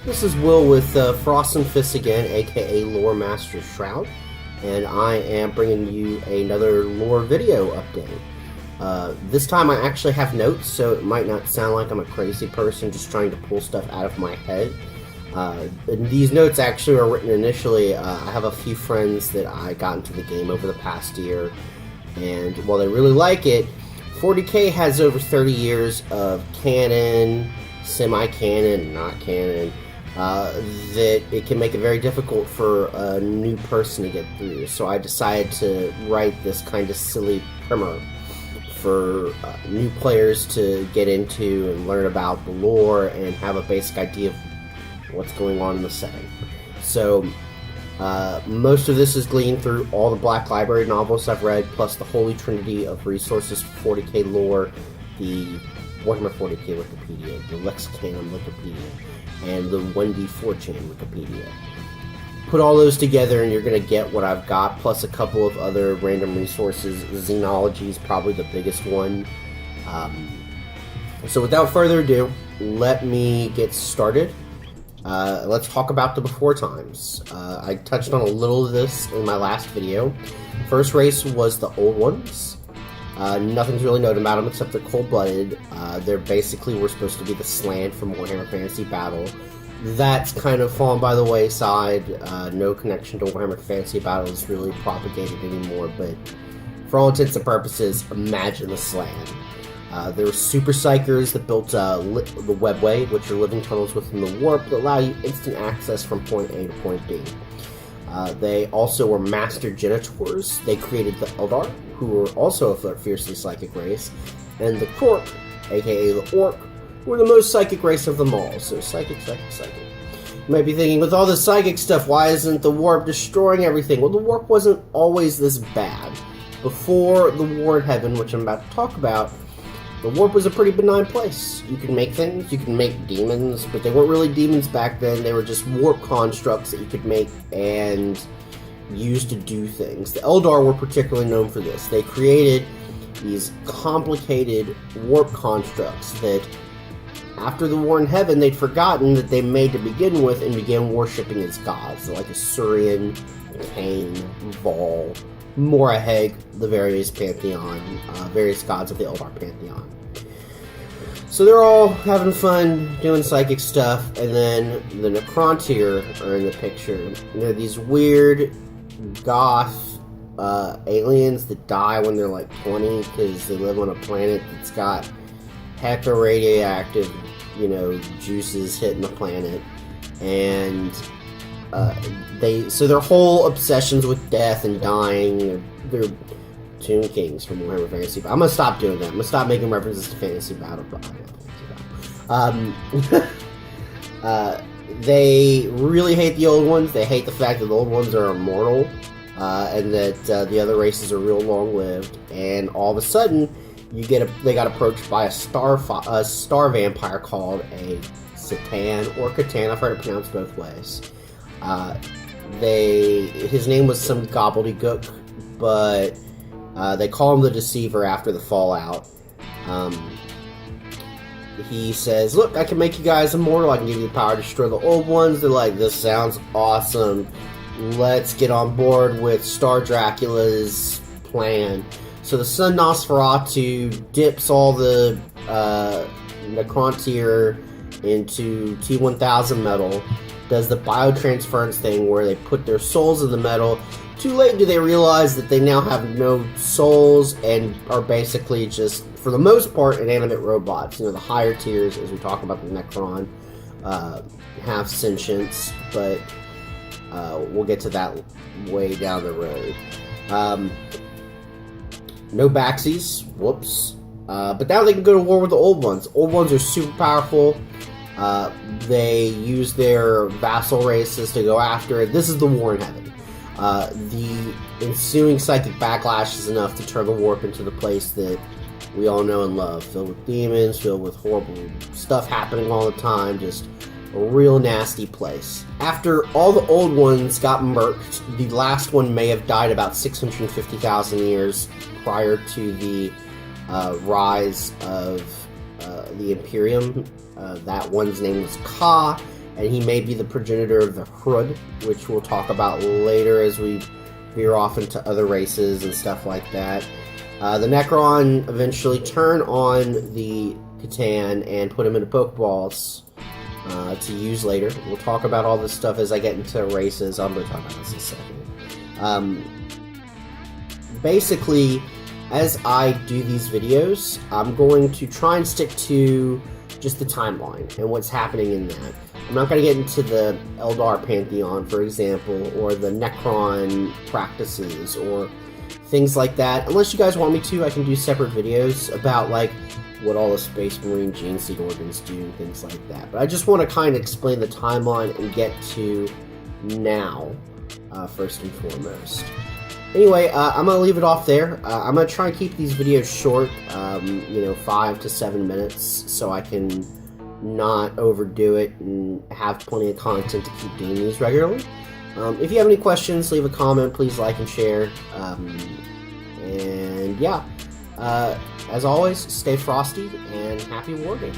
This is Will with Frost and Fists again, aka Lore-Master-Shroud, and I am bringing you another lore video update. This time I actually have notes, so it might not sound like I'm a crazy person just trying to pull stuff out of my head. These notes actually were written initially. I have a few friends that I got into the game over the past year, and while they really like it, 40k has over 30 years of canon, semi-canon, not canon, that it can make it very difficult for a new person to get through. So I decided to write this kind of silly primer for new players to get into and learn about the lore and have a basic idea of what's going on in the setting. So most of this is gleaned through all the Black Library novels I've read, plus the holy trinity of resources for 40k lore, the Warhammer 40k Wikipedia, the Lexicanum Wikipedia, and the 1D4chan Wikipedia. Put all those together and you're going to get what I've got, plus a couple of other random resources. Xenology is probably the biggest one. So without further ado, let me get started. Let's talk about the before times. I touched on a little of this in my last video. First race was the old ones. Nothing's really known about them except they're cold-blooded. They're basically were supposed to be the slant from Warhammer Fantasy Battle. That's kind of fallen by the wayside. No connection to Warhammer Fantasy Battle is really propagated anymore, but for all intents and purposes, imagine the slant. There were super psychers that built the webway, which are living tunnels within the warp that allow you instant access from point A to point B. They also were master genitors. They created the Eldar, who were also a fiercely psychic race, and the Kork, aka the Orc, were the most psychic race of them all. So psychic. You might be thinking, with all this psychic stuff, why isn't the warp destroying everything? Well, the warp wasn't always this bad. Before the War in Heaven, which I'm about to talk about, the warp was a pretty benign place. You could make things, you could make demons, but they weren't really demons back then. They were just warp constructs that you could make and use to do things. The Eldar were particularly known for this. They created these complicated warp constructs that, after the War in Heaven, they'd forgotten that they made to begin with and began worshipping as gods, like Asurian, Cain, Vol, Moraheg, the various pantheon, various gods of the Eldar pantheon. So they're all having fun doing psychic stuff, and then the Necrontyr are in the picture. They're these weird goth aliens that die when they're like 20 because they live on a planet that's got hecka radioactive, juices hitting the planet, and their whole obsessions with death and dying. They're Tomb Kings from Warhammer Fantasy Battle. I'm gonna stop doing that. I'm gonna stop making references to Fantasy Battle. They really hate the old ones. They hate the fact that the old ones are immortal, and that the other races are real long-lived. And all of a sudden, they got approached by a star vampire called a Satan or Catan. I've heard it pronounced both ways. His name was some gobbledygook, but they call him the Deceiver after the Fallout. He says, look, I can make you guys immortal, I can give you the power to destroy the old ones. They're like, this sounds awesome. Let's get on board with Star Dracula's plan. So the Sun Nosferatu dips all the Necrontyr into T1000 metal, does the biotransference thing where they put their souls in the metal. Too late do they realize that they now have no souls and are basically just, for the most part, inanimate robots. The higher tiers, as we talk about the Necron, have sentience, but we'll get to that way down the road. No backsies, whoops. But now they can go to war with the old ones. Old ones are super powerful. They use their vassal races to go after it. This is the War in Heaven. The ensuing psychic backlash is enough to turn the warp into the place that we all know and love. Filled with demons, filled with horrible stuff happening all the time. Just a real nasty place. After all the old ones got murked, the last one may have died about 650,000 years prior to the rise of the Imperium. That one's name was Ka, and he may be the progenitor of the Hrud, which we'll talk about later as we veer off into other races and stuff like that. The Necron eventually turn on the Catan and put him into Pokeballs to use later. We'll talk about all this stuff as I get into races. I'm going to talk about this in a second. Basically, as I do these videos, I'm going to try and stick to just the timeline and what's happening in that. I'm not going to get into the Eldar Pantheon, for example, or the Necron practices, or things like that. Unless you guys want me to, I can do separate videos about, like, what all the Space Marine Gene Seed organs do and things like that. But I just want to kind of explain the timeline and get to now, first and foremost. Anyway, I'm going to leave it off there. I'm going to try and keep these videos short, 5 to 7 minutes, so I can not overdo it and have plenty of content to keep doing these regularly. If you have any questions, leave a comment, please like and share. And yeah, as always, stay frosty and happy wargaming.